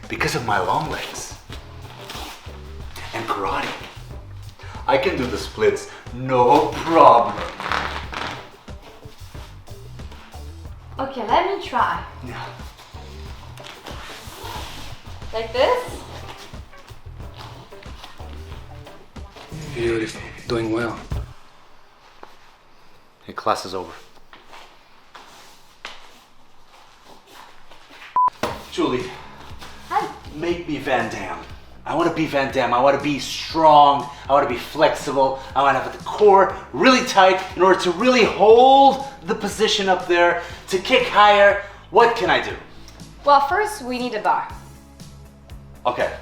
because of my long legs. And karate. I can do the splits, no problem. Okay, let me try. Yeah. Like this? Beautiful. Doing well. Hey, class is over. Julie, Hi. make me Van Damme. I want to be Van Damme. I want to be strong. I want to be flexible. I want to have the core really tight in order to really hold the position up there, to kick higher. What can I do? Well, first we need a bar. Okay.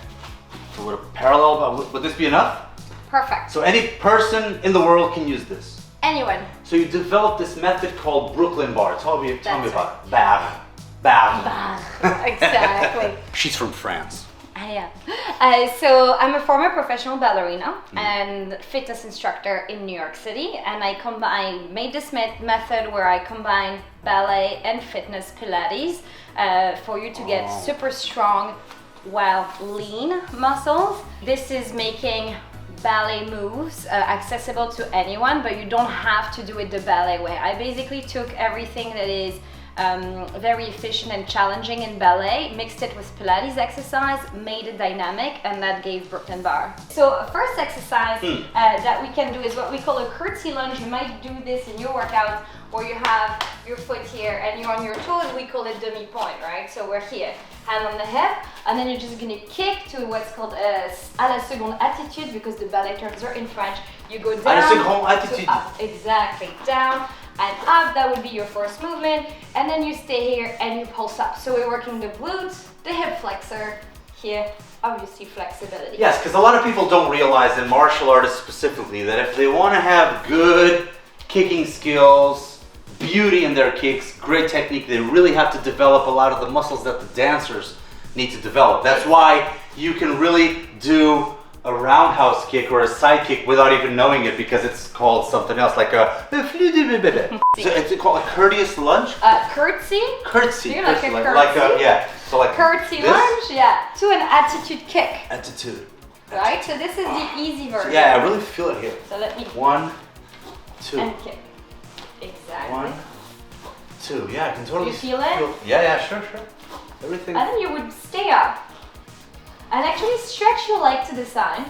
So would a parallel, would this be enough? Perfect. So any person in the world can use this. Anyone. So you developed this method called Brooklyn Bar. Tell me That's about it. Bar. Bar. Exactly. She's from France. I am. So I'm a former professional ballerina and fitness instructor in New York City, and I made this method where I combine ballet and fitness Pilates for you to get super strong while lean muscles. This is making ballet moves accessible to anyone, but you don't have to do it the ballet way. I basically took everything that is very efficient and challenging in ballet, mixed it with Pilates exercise, made it dynamic, and that gave Brooklyn Bar. So first exercise that we can do is what we call a Curtsy Lunge. You might do this in your workout where you have your foot here and you're on your toes. We call it demi point, right? So we're here, hand on the hip, and then you're just gonna kick to what's called a à la seconde attitude, because the ballet terms are in French. You go down À la seconde attitude. to up, exactly, down and up. That would be your first movement, and then you stay here and you pulse up. So we're working the glutes, the hip flexor, here, obviously flexibility. Yes, because a lot of people don't realize, in martial artists specifically, that if they want to have good kicking skills, beauty in their kicks, great technique, they really have to develop a lot of the muscles that the dancers need to develop. That's why you can really do a roundhouse kick or a side kick without even knowing it, because it's called something else, like a so it's called a courteous lunge? Curtsy. Curtsy. You're like a lunge. curtsy? Like a, yeah. So like Curtsy this? lunge, yeah, to an attitude kick, Attitude. right? So this is the easy version. Yeah, I really feel it here. So let me 1, 2. and kick. Exactly. 1, 2. Yeah, I can totally You feel it? Yeah, sure. Everything. And then you would stay up and actually stretch your leg to the side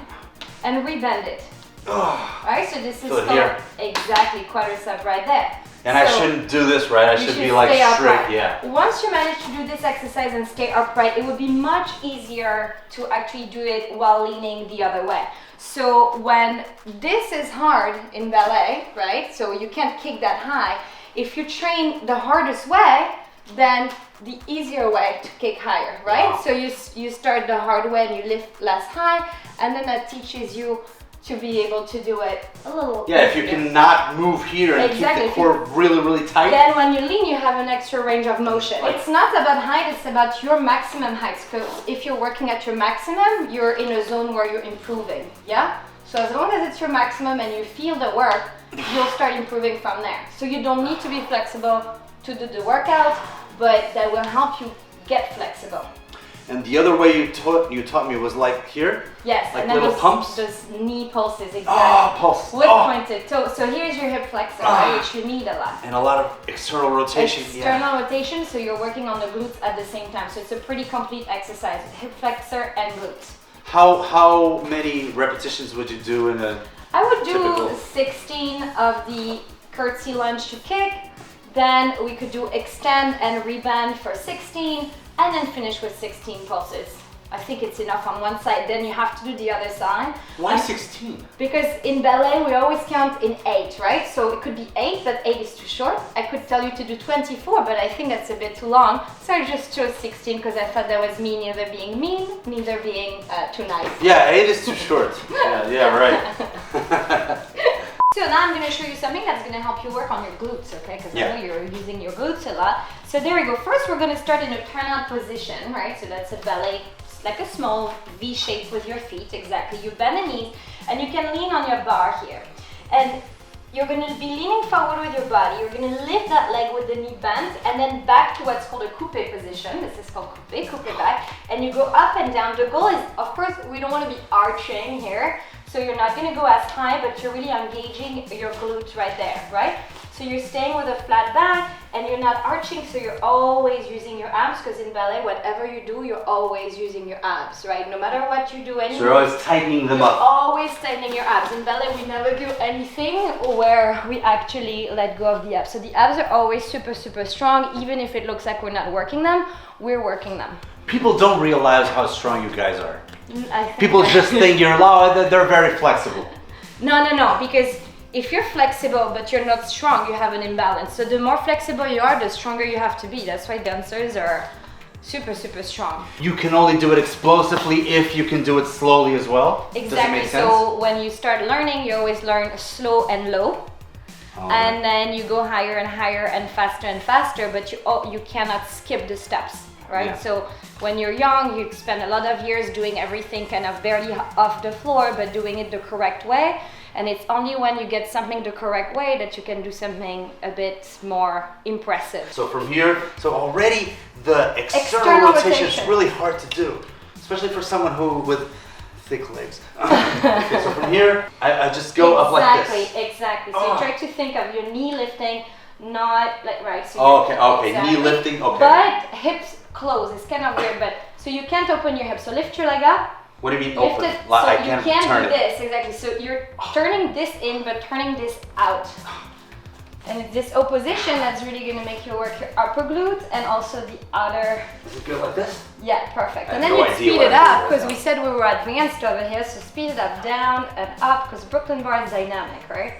and rebend it. Right? So this is Feel it called here. exactly quadricep right there. And I So shouldn't do this, right? I you should be like stay straight, upright. yeah. Once you manage to do this exercise and stay upright, it would be much easier to actually do it while leaning the other way. So when this is hard in ballet, right? So you can't kick that high. If you train the hardest way, then the easier way to kick higher, right? Wow. So you start the hard way and you lift less high, and then that teaches you to be able to do it a little Yeah, if you easier. cannot move here and Exactly. keep the core really, really tight. Then when you lean, you have an extra range of motion. It's not about height, it's about your maximum height. So if you're working at your maximum, you're in a zone where you're improving, yeah? So as long as it's your maximum and you feel the work, you'll start improving from there. So you don't need to be flexible to do the workout, but that will help you get flexible. And the other way you taught me was like here? Yes, Like and then little those, pumps? those knee pulses, exactly. Pulse. With pointed toe. So here's your hip flexor, right, which you need a lot. And a lot of external rotation. External rotation, so you're working on the glutes at the same time. So it's a pretty complete exercise, hip flexor and glutes. How many repetitions would you do in a I would do typical? 16 of the curtsy lunge to kick. Then we could do extend and reband for 16, and then finish with 16 pulses. I think it's enough on one side, then you have to do the other side. Why 16? Because in ballet we always count in 8, right? So it could be 8, but 8 is too short. I could tell you to do 24, but I think that's a bit too long. So I just chose 16 because I thought that was me neither being mean, neither being too nice. Yeah, 8 is too short. yeah, right. So now I'm going to show you something that's going to help you work on your glutes, okay? Because I know you're using your glutes a lot. So there we go. First we're going to start in a turnout position, right? So that's a ballet, like a small V shape with your feet, exactly. You bend the knees and you can lean on your bar here. And you're going to be leaning forward with your body. You're going to lift that leg with the knee bent and then back to what's called a coupe position. This is called coupe back. And and you go up and down. The goal is, of course, we don't want to be arching here. So you're not going to go as high, but you're really engaging your glutes right there, right? So you're staying with a flat back and you're not arching, so you're always using your abs, because in ballet, whatever you do, you're always using your abs, right? No matter what you do, So you're always tightening them you're up. always tightening your abs. In ballet, we never do anything where we actually let go of the abs. So the abs are always super, super strong, even if it looks like we're not working them, we're working them. People don't realize how strong you guys are. I think People just think they're very flexible. No, because if you're flexible but you're not strong, you have an imbalance. So the more flexible you are, the stronger you have to be. That's why dancers are super, super strong. You can only do it explosively if you can do it slowly as well. Exactly. Does it make sense? So when you start learning, you always learn slow and low. And then you go higher and higher and faster, but you cannot skip the steps, right? Yeah. So when you're young, you spend a lot of years doing everything kind of barely off the floor, but doing it the correct way. And it's only when you get something the correct way that you can do something a bit more impressive. So from here, already the external rotation is really hard to do, especially for someone with thick legs. Okay, so from here, I just go up like this. Exactly. So you try to think of your knee lifting, not like, right. So okay, exactly. Knee lifting, okay. But hips close. It's kind of weird, but so you can't open your hips. So lift your leg up. What do you mean Lift open? it, Like so I you can't can't turn do it. this, exactly. So you're turning this in, but turning this out. And it's this opposition that's really going to make you work your upper glute and also the outer. Does it go like this? Yeah, perfect. I And have then no you idea speed what it I'm up, doing because right we now. said we were advanced over here. So speed it up, down and up, because Brooklyn bar is dynamic, right?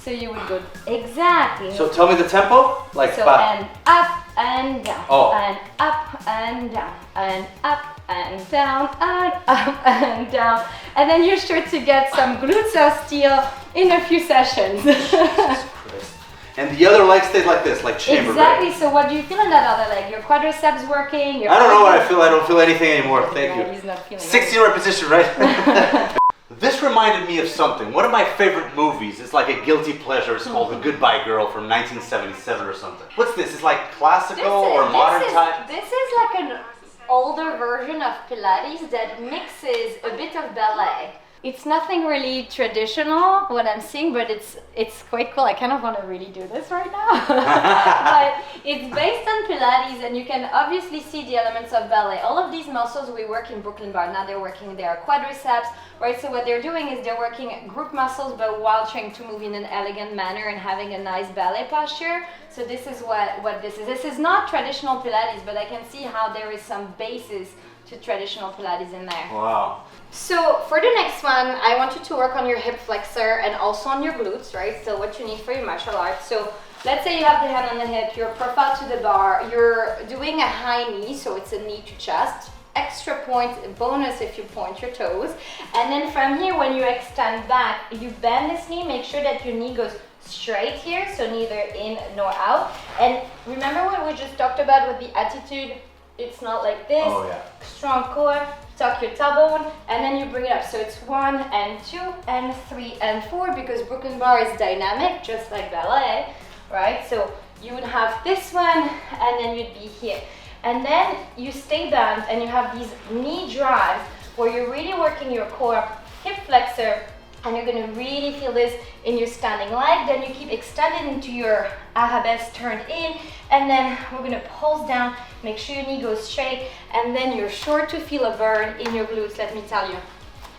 So you would go exactly. So tell me the tempo, like So ba. and up and down, Oh. and up and down, and up and down, and up and down. And then you're sure to get some glutes of steel in a few sessions. Jesus Christ. And the other leg stays like this, like chamber, Exactly. right? So what do you feel in that other leg? Your quadriceps working? Your I don't know what I feel. I don't feel anything anymore. Thank Yeah, you. he's not feeling 16 repetition, right? This reminded me of something. One of my favorite movies. It's like a guilty pleasure. It's called The Goodbye Girl from 1977 or something. What's this? It's like classical or modern type? This is like an older version of Pilates that mixes a bit of ballet. It's nothing really traditional, what I'm seeing, but it's quite cool. I kind of want to really do this right now. But it's based on Pilates, and you can obviously see the elements of ballet. All of these muscles we work in Brooklyn Bar. Now they're working their quadriceps, right? So what they're doing is they're working group muscles, but while trying to move in an elegant manner and having a nice ballet posture. So this is what this is. This is not traditional Pilates, but I can see how there is some basis to traditional Pilates in there. Wow. So for the next one, I want you to work on your hip flexor and also on your glutes, right? So what you need for your martial arts. So let's say you have the hand on the hip, your profile to the bar, you're doing a high knee, so it's a knee to chest. Extra point, bonus if you point your toes. And then from here, when you extend back, you bend this knee, make sure that your knee goes straight here, so neither in nor out. And remember what we just talked about with the attitude? It's not like this. Oh, yeah. Strong core, tuck your tailbone, and then you bring it up. So it's 1 and 2 and 3 and 4, because Brooklyn Bar is dynamic, just like ballet, right? So you would have this one, and then you'd be here. And then you stay bent, and you have these knee drives where you're really working your core, hip flexor, and you're going to really feel this in your standing leg. Then you keep extending into your arabesque turned in, and then we're going to pulse down, make sure your knee goes straight, and then you're sure to feel a burn in your glutes, let me tell you.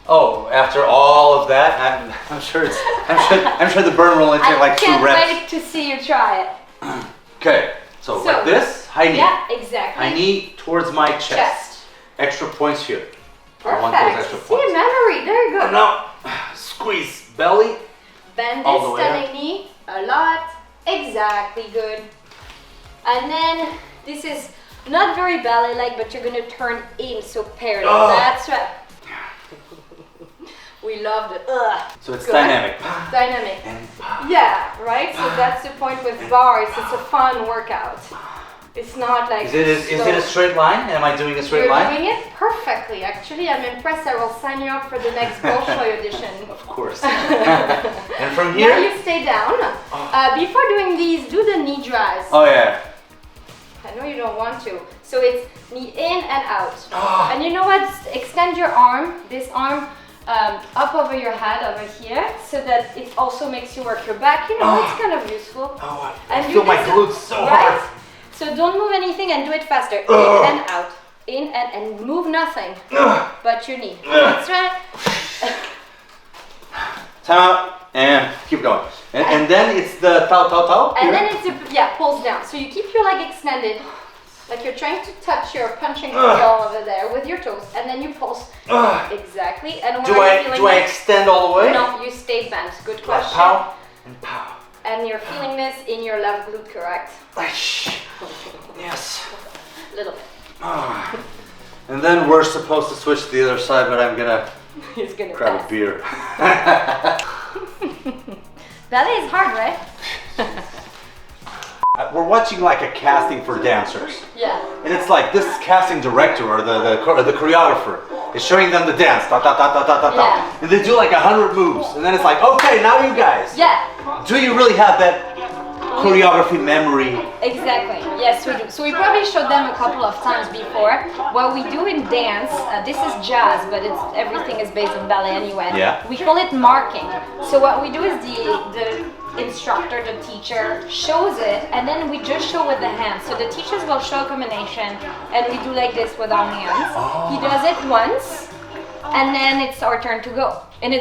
Oh, after all of that, I'm sure the burn will only take like 2 reps. I can't wait to see you try it. Okay, so like this, high knee. Yeah, exactly. High knee towards my chest. Extra points here. I want those Perfect. extra See, points. memory, there you go. And now, squeeze belly. Bend all this the way up. standing knee a lot. Exactly, good. And then this is not very ballet-like, but you're gonna turn in, so parallel. Oh. That's right. We loved it. So it's Good. dynamic. Dynamic. And Yeah, right? So that's the point with bars. It's a fun workout. It's not like... is it a straight line? Am I doing a straight You're line? doing it perfectly. Actually, I'm impressed. I will sign you up for the next Bolshoi audition. Of course. And from here? Now you stay down. Before doing these, do the knee drives. Oh yeah. I know you don't want to. So it's knee in and out. And you know what? Extend your arm, this arm, up over your head over here, so that it also makes you work your back. You know, it's kind of useful. I feel my glutes so hard. So don't move anything and do it faster. In and out. In and move nothing but your knee. That's right. Time out and keep going. And then it's the tau. And then it's pulls down. So you keep your leg extended, like you're trying to touch your punching ball over there with your toes, and then you pulse. Exactly. And do I extend all the way? No, you stay bent. Good question. Pow and pow. And you're feeling this in your left glute, correct? Yes. A little bit. And then we're supposed to switch to the other side, but I'm gonna grab a beer. Ballet is hard, right? We're watching like a casting for dancers. Yeah. And it's like this casting director or the choreographer is showing them the dance. Yeah. And they do like 100 moves. And then it's like, okay, now you guys. Yeah. Do you really have that choreography memory? Exactly. Yes, we do. So we probably showed them a couple of times before. What we do in dance, this is jazz, but everything is based on ballet anyway. Yeah. We call it marking. So what we do is the instructor, the teacher, shows it, and then we just show with the hands. So the teachers will show a combination, and we do like this with our hands. He does it once, and then it's our turn to go. And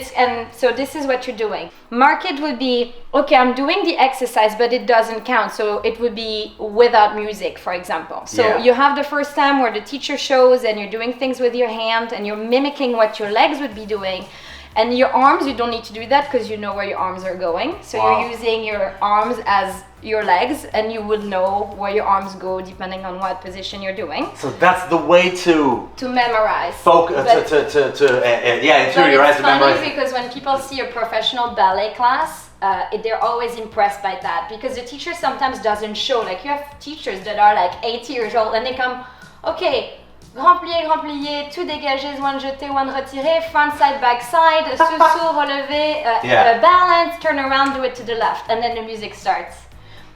so this is what you're doing. Mark it would be, okay, I'm doing the exercise, but it doesn't count. So it would be without music, for example. So you have the first time where the teacher shows and you're doing things with your hand and you're mimicking what your legs would be doing. And your arms, you don't need to do that because you know where your arms are going. So you're using your arms as your legs, and you would know where your arms go depending on what position you're doing. So that's the way to memorize. Focus interiorize it's and memorize. funny because when people see a professional ballet class, they're always impressed by that, because the teacher sometimes doesn't show. Like you have teachers that are like 80 years old and they come, okay, grand plié, tout dégagé, one jeté, one retiré, front side, back side, sous-sous, relevé, balance, turn around, do it to the left, and then the music starts.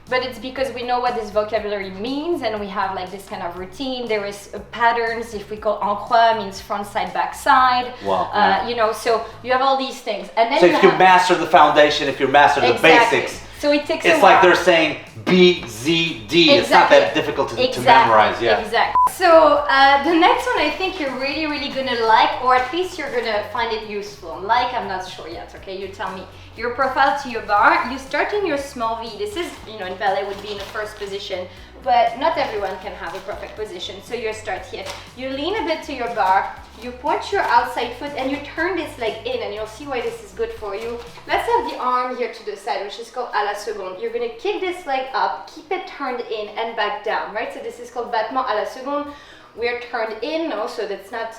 But it's because we know what this vocabulary means, and we have like this kind of routine. There is patterns. If we call en croix, means front side, back side. Wow. You know, so you have all these things. And then so if you master the foundation, if you master the basics, so it takes it's like they're saying B, Z, D. It's not that difficult to memorize. Yeah. Exactly. So the next one, I think you're really, really gonna like, or at least you're gonna find it useful. Like, I'm not sure yet. Okay, you tell me. Your profile to your bar. You start in your small V. This is, you know, in ballet would be in the first position, but not everyone can have a perfect position. So you start here. You lean a bit to your bar. You point your outside foot and you turn this leg in, and you'll see why this is good for you. Let's have the arm here to the side, which is called à la seconde. You're gonna kick this leg up, keep it turned in and back down, right? So this is called battement à la seconde. We're turned in, no, so that's not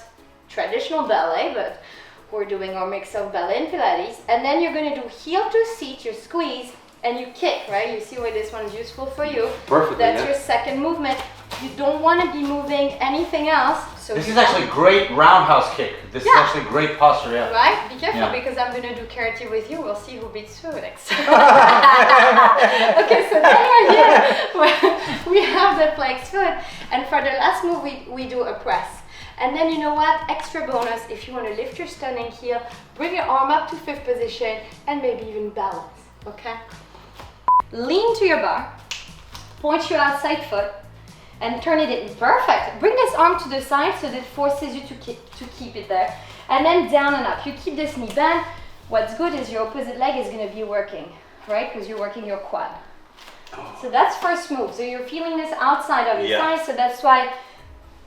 traditional ballet, but we're doing our mix of ballet and Pilates. And then you're gonna do heel to seat, you squeeze, and you kick, right? You see why this one's useful for you. Perfectly, That's your second movement. You don't want to be moving anything else. So this is actually great roundhouse kick. This is actually great posture, yeah. Right? Be careful because I'm going to do karate with you. We'll see who beats who next. Okay, so then we're here. We have the flex foot. And for the last move, we do a press. And then you know what? Extra bonus, if you want to lift your stunning heel, bring your arm up to fifth position, and maybe even balance, okay? Lean to your bar, point your outside foot, and turn it in. Perfect. Bring this arm to the side so that it forces you to keep it there. And then down and up. You keep this knee bent. What's good is your opposite leg is going to be working, right? Because you're working your quad. So that's first move. So you're feeling this outside of your thigh, so that's why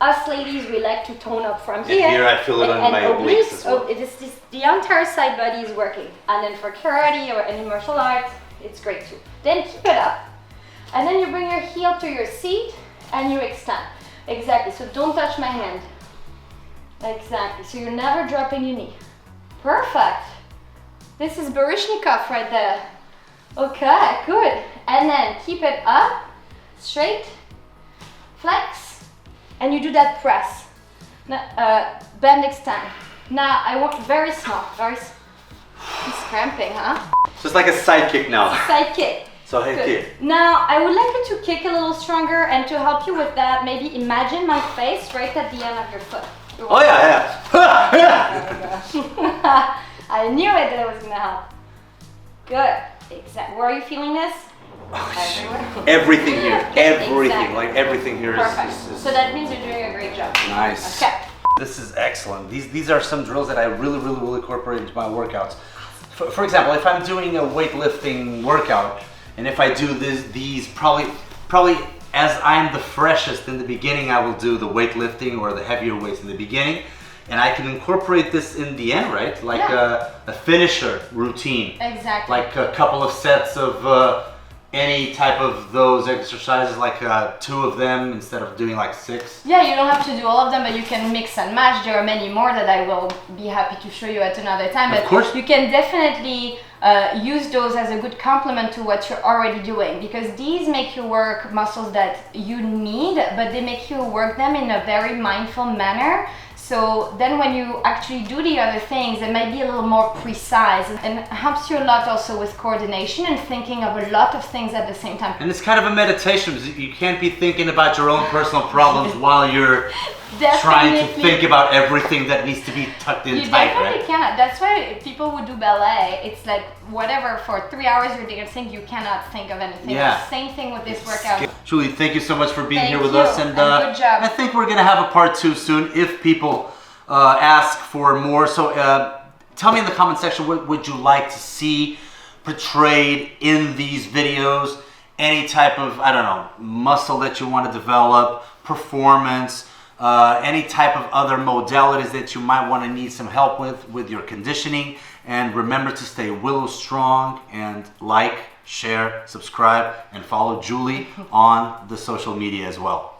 us ladies, we like to tone up from here. And here I feel it on my obliques as well. The entire side body is working. And then for karate or any martial arts, it's great too. Then keep it up. And then you bring your heel to your seat and you extend. Exactly, so don't touch my hand. Exactly, so you're never dropping your knee. Perfect. This is Baryshnikov right there. Okay, good. And then keep it up, straight, flex, and you do that press. Now, bend, extend. Now I want very small, He's cramping, huh? So it's like a side kick now. Side kick. So hey, Good. kick. Now, I would like you to kick a little stronger, and to help you with that, maybe imagine my face right at the end of your foot. Oh yeah, yeah. There we go. I knew it that it was gonna help. Good. Exactly. Where are you feeling this? Everywhere. Everything here. Everything. Exactly. Like everything here Perfect. is So that means you're doing a great job. nice. Okay. This is excellent. These are some drills that I really will incorporate into my workouts. For example, if I'm doing a weightlifting workout, and if I do these probably as I'm the freshest in the beginning, I will do the weightlifting or the heavier weights in the beginning, and I can incorporate this in the end, right? Like a finisher routine. Exactly. Like a couple of sets of any type of those exercises, like 2 of them instead of doing like 6. Yeah, you don't have to do all of them, but you can mix and match. There are many more that I will be happy to show you at another time. But Of course. you can definitely use those as a good complement to what you're already doing, because these make you work muscles that you need, but they make you work them in a very mindful manner. So then when you actually do the other things, it might be a little more precise, and it helps you a lot also with coordination and thinking of a lot of things at the same time. And it's kind of a meditation. You can't be thinking about your own personal problems while you're trying to think about everything that needs to be tucked in You tight, definitely right? cannot. That's why people who do ballet, it's like whatever, for 3 hours you're dancing, you cannot think of anything. Yeah. Same thing with this workout. Julie, thank you so much for being Thank here with you, us, and good job. I think we're gonna have a part 2 soon if people ask for more. So tell me in the comment section, what would you like to see portrayed in these videos? Any type of, I don't know, muscle that you want to develop, performance, any type of other modalities that you might want to need some help with your conditioning. And remember to stay willow strong, and like, share, subscribe, and follow Julie on the social media as well.